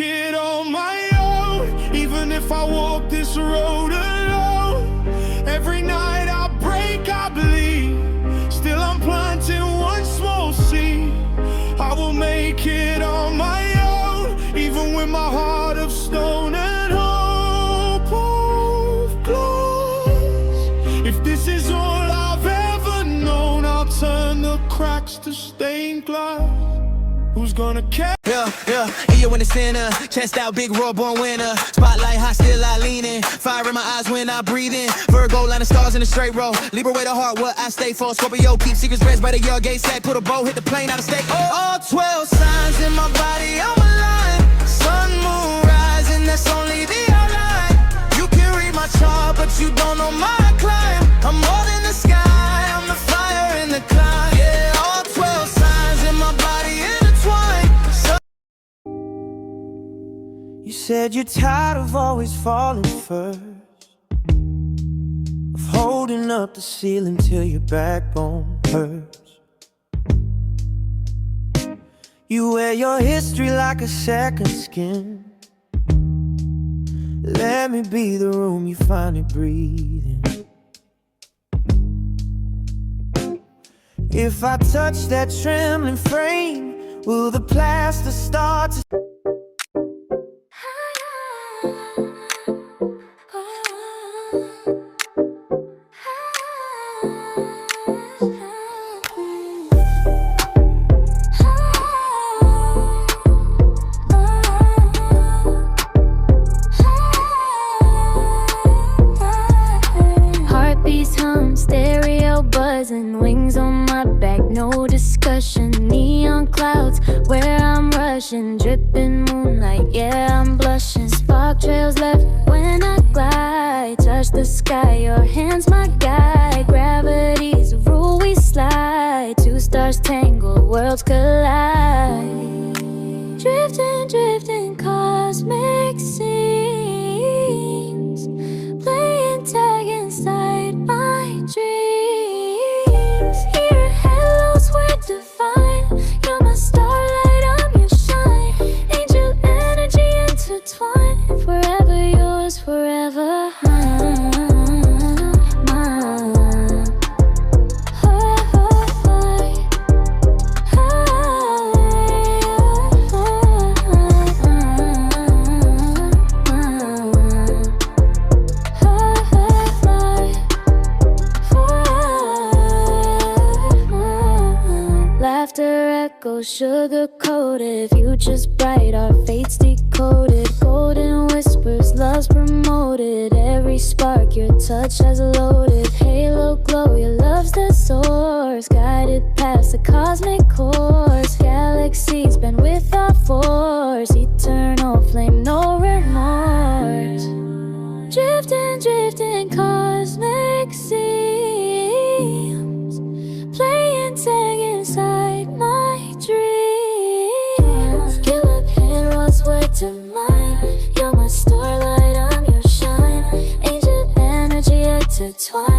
it on my own, even if I walk this road alone. Every night I break, I bleed, still I'm planting one small seed. I will make it on my own, even with my heart of stone and hope of glass. If this is all I've ever known, I'll turn the cracks to stained glass. Who's gonna care? Yeah, you in the center, chest out, big roar, born winner. Spotlight hot, still I lean in. Fire in my eyes when I breathe in. Virgo, line of stars in a straight row. Libra, way the heart, what I stay for. Scorpio, keep secrets rest by the yard gate sack. Put a bow, hit the plane out of stake. All 12 signs in my body, I'm aligned. Sun, moon, rising, that's only the outline. You can read my chart, but you don't know my climb. I'm more than the sky, I'm the fire in the climb. Yeah, all 12 signs in my body intertwined. You said you're tired of always falling first, of holding up the ceiling till your backbone hurts. You wear your history like a second skin. Let me be the room you finally breathe in. If I touch that trembling frame, will the plaster start to... Stereo buzzing, wings on my back, no discussion. Neon clouds where I'm rushing, dripping moonlight, yeah, I'm blushing. Spark trails left when I glide, touch the sky, your hand's my guide. Gravity's a rule we slide, two stars tangle, worlds collide. Drifting, drifting, cosmic scenes, playing tag inside my dreams. Here a hello's word divine, you're my starlight, I'm your shine. Angel energy intertwined, forever yours, forever mine, mine. Sugar-coated, future's bright, our fate's decoded. Golden whispers, love's promoted. Every spark your touch has loaded. Halo glow, your love's the source, guided past the cosmic course. Galaxies bend with our force, eternal flame, no remorse. Drifting, drifting, cosmic seams, playing tag inside my dreams. Give up heroes, word to mine. You're my starlight, I'm your shine. Angel energy intertwined.